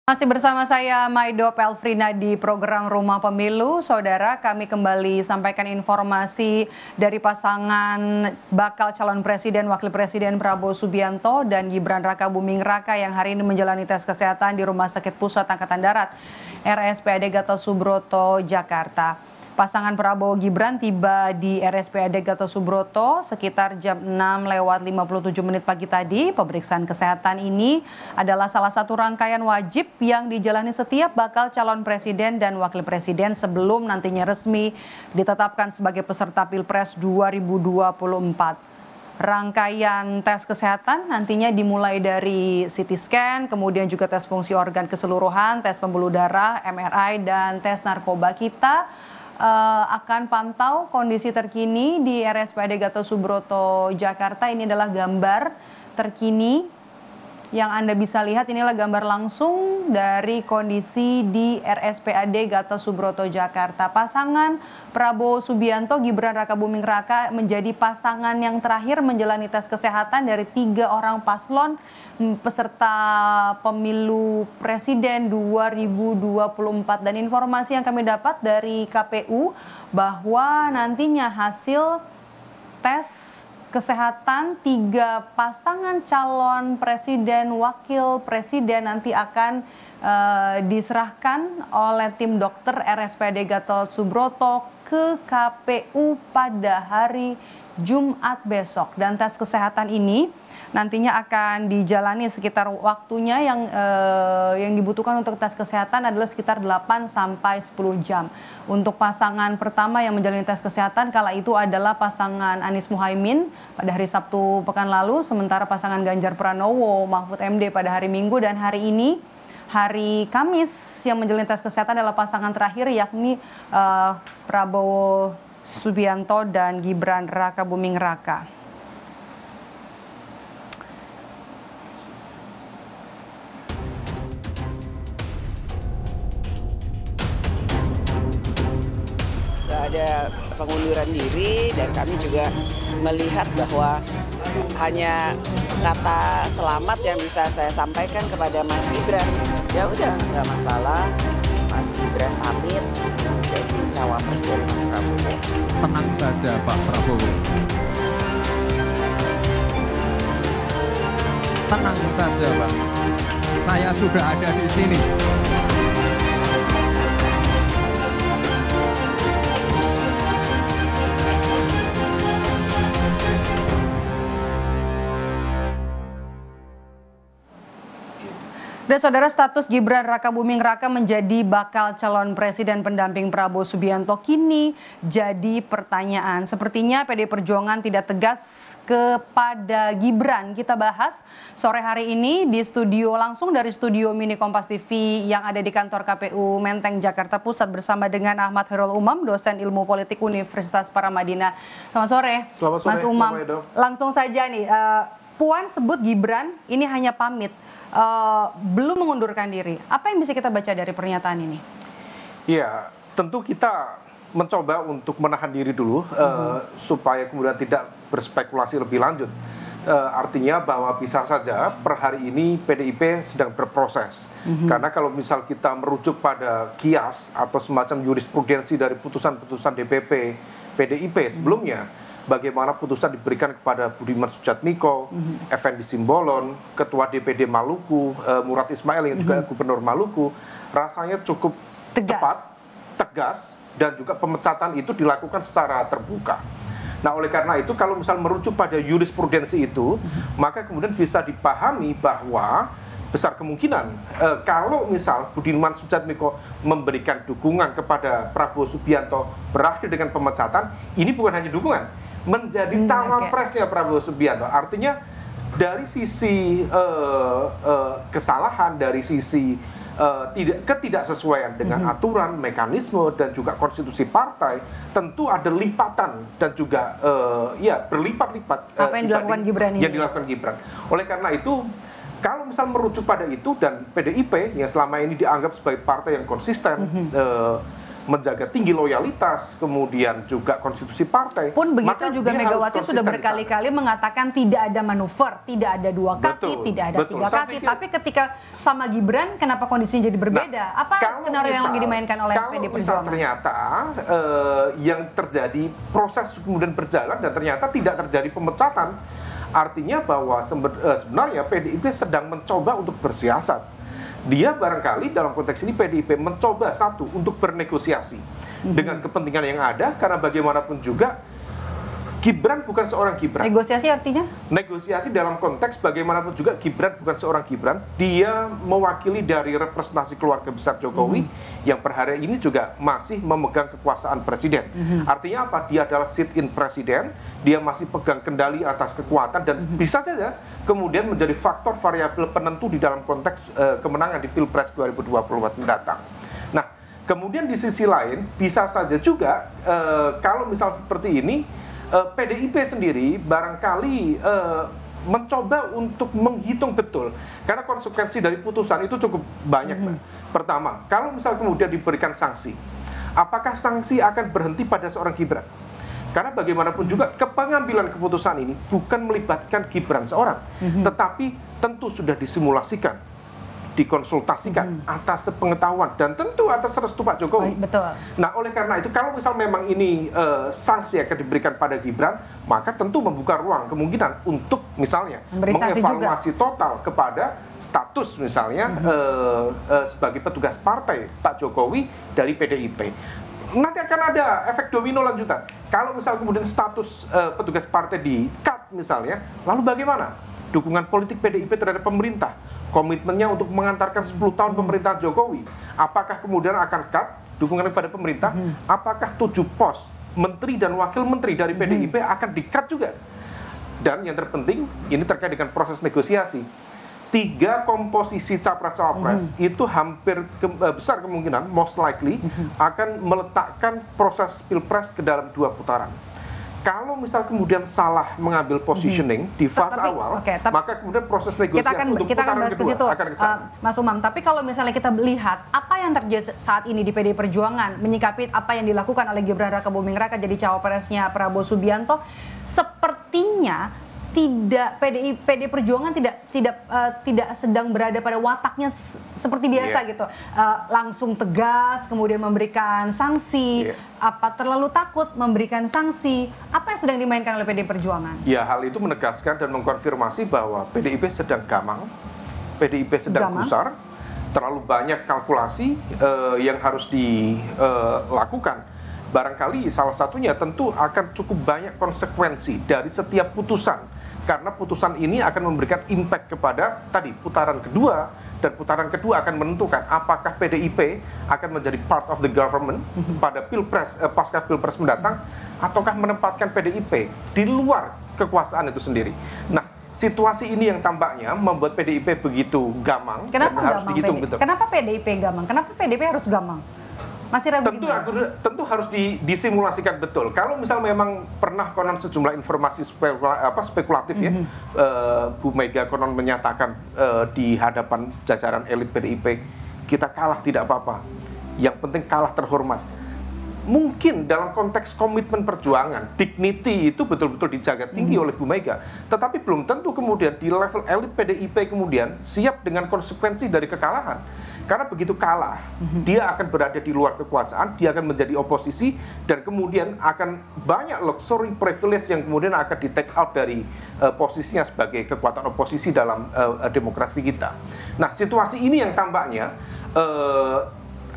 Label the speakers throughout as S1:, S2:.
S1: Masih bersama saya Maido Pelfrina di program Rumah Pemilu. Saudara, kami kembali sampaikan informasi dari pasangan bakal calon presiden Wakil Presiden Prabowo Subianto dan Gibran Rakabuming Raka yang hari ini menjalani tes kesehatan di Rumah Sakit Pusat Angkatan Darat RSPAD Gatot Subroto, Jakarta. Pasangan Prabowo Gibran tiba di RSPAD Gatot Subroto sekitar jam 6:57 pagi tadi. Pemeriksaan kesehatan ini adalah salah satu rangkaian wajib yang dijalani setiap bakal calon presiden dan wakil presiden sebelum nantinya resmi ditetapkan sebagai peserta Pilpres 2024. Rangkaian tes kesehatan nantinya dimulai dari CT scan, kemudian juga tes fungsi organ keseluruhan, tes pembuluh darah, MRI, dan tes narkoba. Kita akan pantau kondisi terkini di RSPAD Gatot Subroto, Jakarta. Ini adalah gambar terkini yang Anda bisa lihat. Inilah gambar langsung dari kondisi di RSPAD Gatot Subroto, Jakarta. Pasangan Prabowo Subianto, Gibran Rakabuming Raka menjadi pasangan yang terakhir menjalani tes kesehatan dari 3 orang paslon peserta pemilu presiden 2024. Dan informasi yang kami dapat dari KPU bahwa nantinya hasil tes kesehatan 3 pasangan calon presiden wakil presiden nanti akan diserahkan oleh tim dokter RSPAD Gatot Subroto ke KPU pada hari Jumat besok. Dan tes kesehatan ini nantinya akan dijalani sekitar waktunya yang dibutuhkan untuk tes kesehatan adalah sekitar 8 sampai 10 jam. Untuk pasangan pertama yang menjalani tes kesehatan kala itu adalah pasangan Anies Muhaimin pada hari Sabtu pekan lalu, sementara pasangan Ganjar Pranowo Mahfud MD pada hari Minggu, dan hari ini hari Kamis yang menjalani tes kesehatan adalah pasangan terakhir yakni Prabowo Subianto dan Gibran Rakabuming Raka.
S2: Ada pengunduran diri dan kami juga melihat bahwa hanya kata selamat yang bisa saya sampaikan kepada Mas Gibran. Ya udah, nggak masalah. Mas Gibran pamit jadi cawapres dari Mas Prabowo.
S3: Tenang saja Pak Prabowo. Tenang saja Pak. Saya sudah ada di sini.
S1: Dan saudara, status Gibran Rakabuming Raka menjadi bakal calon presiden pendamping Prabowo Subianto kini jadi pertanyaan. Sepertinya PD Perjuangan tidak tegas kepada Gibran. Kita bahas sore hari ini di studio, langsung dari studio mini Kompas TV yang ada di kantor KPU Menteng, Jakarta Pusat, bersama dengan Ahmad Khairul Umam, dosen ilmu politik Universitas Paramadina. Selamat sore, Mas Umam. Langsung saja nih, Puan sebut Gibran ini hanya pamit. Belum mengundurkan diri. Apa yang bisa kita baca dari pernyataan ini?
S4: Ya, tentu kita mencoba untuk menahan diri dulu supaya kemudian tidak berspekulasi lebih lanjut. Artinya bahwa bisa saja per hari ini PDIP sedang berproses. Karena kalau misal kita merujuk pada kias atau semacam jurisprudensi dari putusan-putusan DPP PDIP sebelumnya, bagaimana putusan diberikan kepada Budiman Sujatmiko, Effendi Simbolon, Ketua DPD Maluku, Murad Ismail yang juga Gubernur Maluku, rasanya cukup tepat, tegas, dan juga pemecatan itu dilakukan secara terbuka. Nah, oleh karena itu kalau misal merujuk pada jurisprudensi itu, maka kemudian bisa dipahami bahwa besar kemungkinan kalau misal Budiman Sujatmiko memberikan dukungan kepada Prabowo Subianto berakhir dengan pemecatan, ini bukan hanya dukungan, menjadi cawapresnya Prabowo Subianto. Artinya dari sisi kesalahan, dari sisi ketidaksesuaian dengan aturan, mekanisme, dan juga konstitusi partai, tentu ada lipatan dan juga berlipat-lipat
S1: apa yang dilakukan Gibran ini.
S4: Yang dilakukan Gibran. Oleh karena itu, kalau misal merujuk pada itu dan PDIP yang selama ini dianggap sebagai partai yang konsisten, menjaga tinggi loyalitas, kemudian juga konstitusi partai.
S1: Pun begitu
S4: maka
S1: juga
S4: dia harus
S1: Megawati sudah
S4: konsisten di sana.
S1: berkali-kali mengatakan tidak ada manuver, tidak ada dua kaki,
S4: Betul,
S1: tidak ada
S4: betul.
S1: tiga
S4: Saya
S1: kaki.
S4: pikir-
S1: Tapi ketika sama Gibran, kenapa kondisinya jadi berbeda? Apa
S4: Kalau
S1: skenario yang
S4: misal-
S1: lagi dimainkan oleh
S4: kalau
S1: PD
S4: misal
S1: Perjuangan?
S4: ternyata yang terjadi proses kemudian berjalan dan ternyata tidak terjadi pemecatan, artinya bahwa sebenarnya PDIP sedang mencoba untuk bersiasat. Dia barangkali dalam konteks ini PDIP mencoba satu untuk bernegosiasi dengan kepentingan yang ada, karena bagaimanapun juga Gibran bukan seorang Gibran.
S1: Negosiasi artinya?
S4: Negosiasi dalam konteks bagaimanapun juga Gibran bukan seorang Gibran, dia mewakili dari representasi keluarga besar Jokowi yang per hari ini juga masih memegang kekuasaan presiden. Artinya apa? Dia adalah sit-in presiden, dia masih pegang kendali atas kekuatan dan bisa saja kemudian menjadi faktor variabel penentu di dalam konteks kemenangan di Pilpres 2024 mendatang. Nah, kemudian di sisi lain bisa saja juga kalau misal seperti ini PDIP sendiri barangkali mencoba untuk menghitung betul, karena konsekuensi dari putusan itu cukup banyak. Pertama, kalau misal kemudian diberikan sanksi, apakah sanksi akan berhenti pada seorang Gibran? Karena bagaimanapun juga pengambilan keputusan ini bukan melibatkan Gibran seorang, tetapi tentu sudah disimulasikan, dikonsultasikan atas sepengetahuan dan tentu atas restu Pak Jokowi.
S1: Betul.
S4: Nah, oleh karena itu kalau misal memang ini sanksi akan diberikan pada Gibran, maka tentu membuka ruang kemungkinan untuk misalnya
S1: Memberi sanksi
S4: mengevaluasi total kepada status misalnya sebagai petugas partai Pak Jokowi dari PDIP. Nanti akan ada efek domino lanjutan. Kalau misal kemudian status petugas partai di-cut misalnya, lalu bagaimana dukungan politik PDIP terhadap pemerintah? Komitmennya untuk mengantarkan 10 tahun pemerintahan Jokowi. Apakah kemudian akan cut dukungan kepada pemerintah? Apakah 7 pos menteri dan wakil menteri dari PDIP akan di-cut juga? Dan yang terpenting, ini terkait dengan proses negosiasi. 3 komposisi capres-cawapres itu hampir besar kemungkinan, most likely, akan meletakkan proses Pilpres ke dalam 2 putaran. Kalau misal kemudian salah mengambil positioning di fase awal, maka kemudian proses negosiasi untuk putaran kedua akan kesana.
S1: Mas Umam, tapi kalau misalnya kita lihat apa yang terjadi saat ini di PDI Perjuangan menyikapi apa yang dilakukan oleh Gibran Rakabuming Raka jadi cawapresnya Prabowo Subianto, sepertinya PDI Perjuangan tidak sedang berada pada wataknya seperti biasa gitu, langsung tegas kemudian memberikan sanksi, apa terlalu takut memberikan sanksi, apa yang sedang dimainkan oleh PDI Perjuangan? Ya,
S4: hal itu menegaskan dan mengkonfirmasi bahwa PDIP sedang gamang, PDIP sedang gusar, terlalu banyak kalkulasi yang harus dilakukan. Barangkali salah satunya tentu akan cukup banyak konsekuensi dari setiap putusan, karena putusan ini akan memberikan impact kepada tadi putaran kedua, dan putaran kedua akan menentukan apakah PDIP akan menjadi part of the government pada Pilpres pasca Pilpres mendatang, ataukah menempatkan PDIP di luar kekuasaan itu sendiri. Nah, situasi ini yang tampaknya membuat PDIP begitu gamang.
S1: Kenapa
S4: dan harus dihitung betul.
S1: Kenapa PDIP gamang? Kenapa PDIP harus gamang? Masih ragu
S4: tentu harus disimulasikan betul. Kalau misal memang pernah konon sejumlah informasi spekulatif ya, Bu Mega konon menyatakan di hadapan jajaran elit PDIP, kita kalah tidak apa-apa, yang penting kalah terhormat. Mungkin dalam konteks komitmen perjuangan, dignity itu betul-betul dijaga tinggi oleh Bu Mega. Tetapi belum tentu kemudian di level elit PDIP kemudian siap dengan konsekuensi dari kekalahan. Karena begitu kalah, dia akan berada di luar kekuasaan, dia akan menjadi oposisi, dan kemudian akan banyak luxury privilege yang kemudian akan di-take out dari posisinya sebagai kekuatan oposisi dalam demokrasi kita. Nah, situasi ini yang tampaknya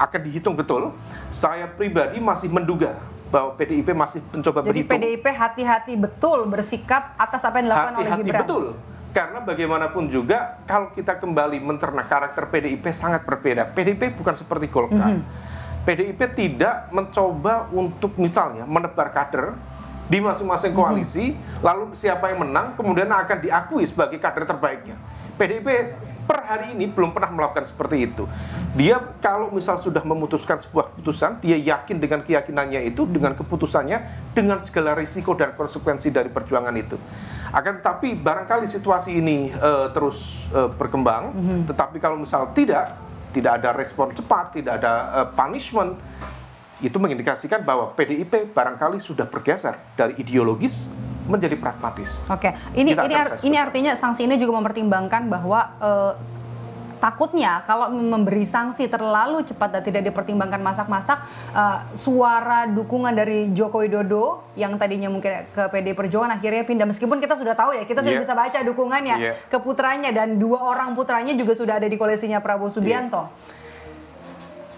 S4: akan dihitung betul. Saya pribadi masih menduga bahwa PDIP masih mencoba berhitung.
S1: Jadi PDIP hati-hati betul bersikap atas apa yang dilakukan oleh Gibran.
S4: Hati-hati betul. Karena bagaimanapun juga kalau kita kembali mencerna karakter PDIP sangat berbeda. PDIP bukan seperti Golkar. PDIP tidak mencoba untuk misalnya menebar kader di masing-masing koalisi, lalu siapa yang menang kemudian akan diakui sebagai kader terbaiknya. PDIP per hari ini belum pernah melakukan seperti itu. Dia kalau misal sudah memutuskan sebuah keputusan, dia yakin dengan keyakinannya itu, dengan keputusannya, dengan segala risiko dan konsekuensi dari perjuangan itu. Akan tetapi barangkali situasi ini terus berkembang, tetapi kalau misal tidak ada respon cepat, tidak ada punishment, itu mengindikasikan bahwa PDIP barangkali sudah bergeser dari ideologis menjadi pragmatis.
S1: Oke, ini artinya sanksi ini juga mempertimbangkan bahwa takutnya kalau memberi sanksi terlalu cepat dan tidak dipertimbangkan masak-masak, suara dukungan dari Joko Widodo yang tadinya mungkin ke PD Perjuangan akhirnya pindah, meskipun kita sudah tahu ya, kita sudah bisa baca dukungannya ke putranya, dan 2 orang putranya juga sudah ada di koalisinya Prabowo Subianto.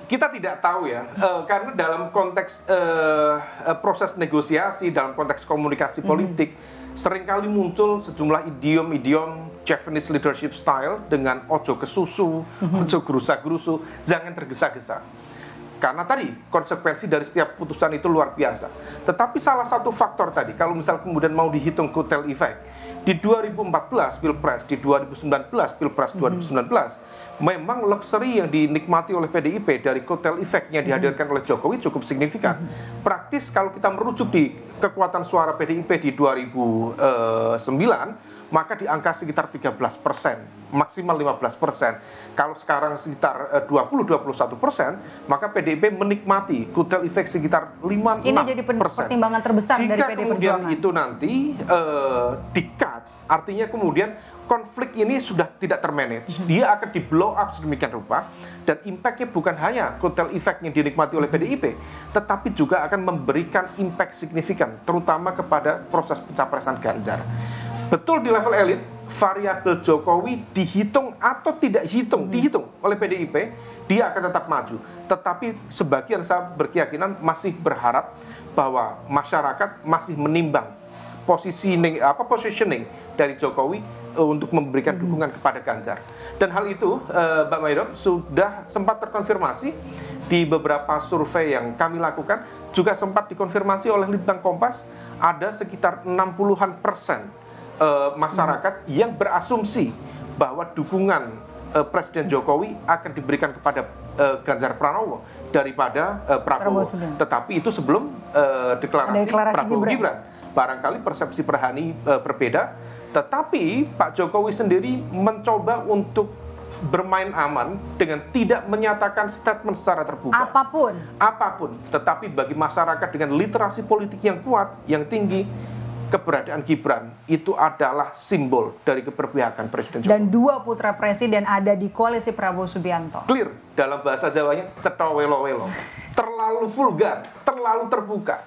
S4: Kita tidak tahu ya, karena dalam konteks proses negosiasi, dalam konteks komunikasi politik, seringkali muncul sejumlah idiom-idiom Japanese leadership style dengan ojo ke susu, ojo gerusa-gerusu, jangan tergesa-gesa. Karena tadi konsekuensi dari setiap putusan itu luar biasa. Tetapi salah satu faktor tadi, kalau misal kemudian mau dihitung kotel effect, di 2014 Pilpres, di 2019 Pilpres 2019, memang luxury yang dinikmati oleh PDIP dari kotel efeknya dihadirkan oleh Jokowi cukup signifikan. Praktis kalau kita merujuk di kekuatan suara PDIP di 2009, maka di angka sekitar 13%, maksimal 15%. Kalau sekarang sekitar 20-21%, maka PDIP menikmati kotel efek sekitar 5-6%.
S1: Ini jadi pertimbangan terbesar dari PD Perjuangan.
S4: Jika kemudian itu nanti di-cut, artinya kemudian konflik ini sudah tidak termanage. Dia akan di-blow up sedemikian rupa, dan impact-nya bukan hanya kotel efek yang dinikmati oleh PDIP, tetapi juga akan memberikan impact signifikan, terutama kepada proses pencapresan Ganjar. Betul di level elit, variabel Jokowi dihitung atau tidak dihitung oleh PDIP, dia akan tetap maju. Tetapi sebagian saya berkeyakinan masih berharap bahwa masyarakat masih menimbang positioning dari Jokowi untuk memberikan dukungan kepada Ganjar. Dan hal itu, Mbak Maido, sudah sempat terkonfirmasi di beberapa survei yang kami lakukan, juga sempat dikonfirmasi oleh Litbang Kompas, ada sekitar 60% masyarakat yang berasumsi bahwa dukungan Presiden Jokowi akan diberikan kepada Ganjar Pranowo daripada Prabowo. Tetapi itu sebelum deklarasi Prabowo Gibran. Barangkali persepsi per hari berbeda, tetapi Pak Jokowi sendiri mencoba untuk bermain aman dengan tidak menyatakan statement secara terbuka. Apapun. Tetapi bagi masyarakat dengan literasi politik yang kuat, yang tinggi, keberadaan Gibran itu adalah simbol dari keberpihakan Presiden Jokowi.
S1: Dan 2 putra presiden ada di koalisi Prabowo Subianto.
S4: Clear, dalam bahasa Jawanya cetha welo-welo. Terlalu vulgar, terlalu terbuka.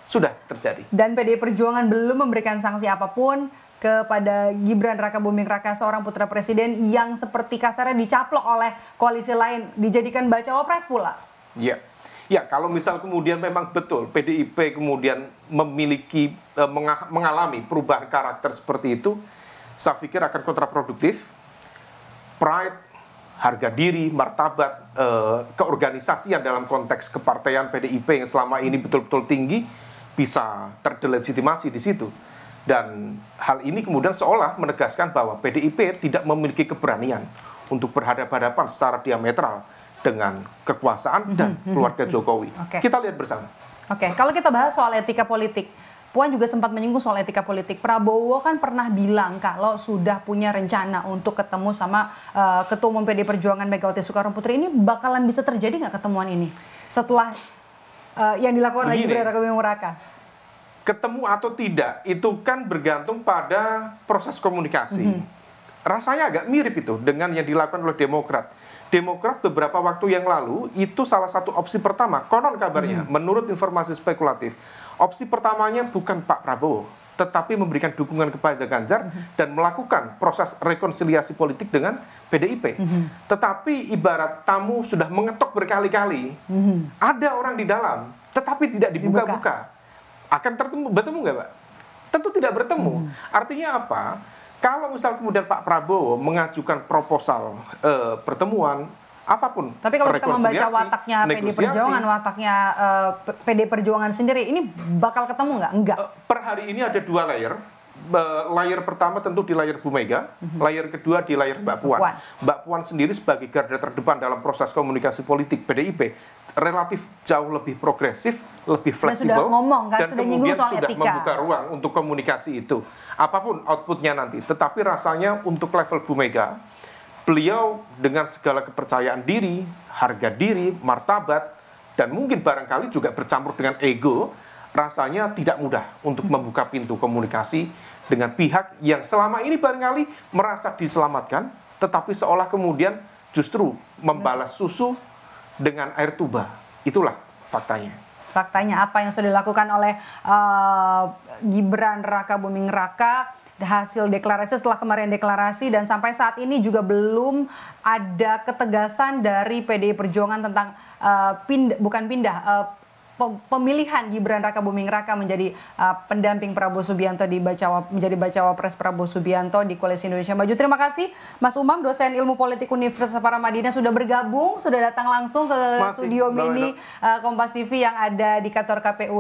S4: Sudah terjadi.
S1: Dan PDI Perjuangan belum memberikan sanksi apapun kepada Gibran Raka Buming Raka, seorang putra presiden yang seperti kasarnya dicaplok oleh koalisi lain, dijadikan bacawa pres pula.
S4: Ya, kalau misal kemudian memang betul PDIP kemudian memiliki mengalami perubahan karakter seperti itu, saya pikir akan kontraproduktif. Pride, harga diri, martabat, keorganisasian dalam konteks kepartaian PDIP yang selama ini betul-betul tinggi bisa terdelegitimasi di situ. Dan hal ini kemudian seolah menegaskan bahwa PDIP tidak memiliki keberanian untuk berhadapan-hadapan secara diametral dengan kekuasaan dan keluarga Jokowi. Kita lihat bersama.
S1: Kalau kita bahas soal etika politik, Puan juga sempat menyinggung soal etika politik. Prabowo kan pernah bilang kalau sudah punya rencana untuk ketemu sama Ketua Umum PD Perjuangan Megawati Soekarno Putri. Ini bakalan bisa terjadi nggak ketemuan ini setelah yang dilakukan oleh Gibran Raka Buming Raka?
S4: Ketemu atau tidak itu kan bergantung pada proses komunikasi. Rasanya agak mirip itu dengan yang dilakukan oleh Demokrat. Demokrat beberapa waktu yang lalu itu salah satu opsi pertama, konon kabarnya, menurut informasi spekulatif, opsi pertamanya bukan Pak Prabowo, tetapi memberikan dukungan kepada Ganjar dan melakukan proses rekonsiliasi politik dengan PDIP. Tetapi ibarat tamu sudah mengetok berkali-kali, ada orang di dalam, tetapi tidak dibuka-buka. Akan bertemu nggak, Pak? Tentu tidak bertemu. Artinya apa? Kalau misal kemudian Pak Prabowo mengajukan proposal pertemuan, apapun.
S1: Tapi kalau kita membaca wataknya PD Perjuangan, wataknya PD Perjuangan sendiri, ini bakal ketemu nggak? Enggak.
S4: Per hari ini ada 2 layer. Layer pertama tentu di layar Bu Mega, layer kedua di layar Mbak Puan. Mbak Puan sendiri sebagai garda terdepan dalam proses komunikasi politik PDIP relatif jauh lebih progresif, lebih fleksibel, dan kemudian sudah membuka ruang untuk komunikasi itu. Apapun outputnya nanti, tetapi rasanya untuk level Bu Mega, beliau dengan segala kepercayaan diri, harga diri, martabat, dan mungkin barangkali juga bercampur dengan ego, rasanya tidak mudah untuk membuka pintu komunikasi dengan pihak yang selama ini barangkali merasa diselamatkan, tetapi seolah kemudian justru membalas susu dengan air tuba. Itulah faktanya.
S1: Faktanya apa yang sudah dilakukan oleh Gibran Rakabuming Raka, hasil deklarasi setelah kemarin deklarasi, dan sampai saat ini juga belum ada ketegasan dari PDI Perjuangan tentang pemilihan Gibran Rakabuming Raka menjadi pendamping Prabowo Subianto menjadi bacawa pres Prabowo Subianto di Koalisi Indonesia Maju. Terima kasih Mas Umam, dosen Ilmu Politik Universitas Paramadina, sudah bergabung, sudah datang langsung ke studio mini Kompas TV yang ada di kantor KPU.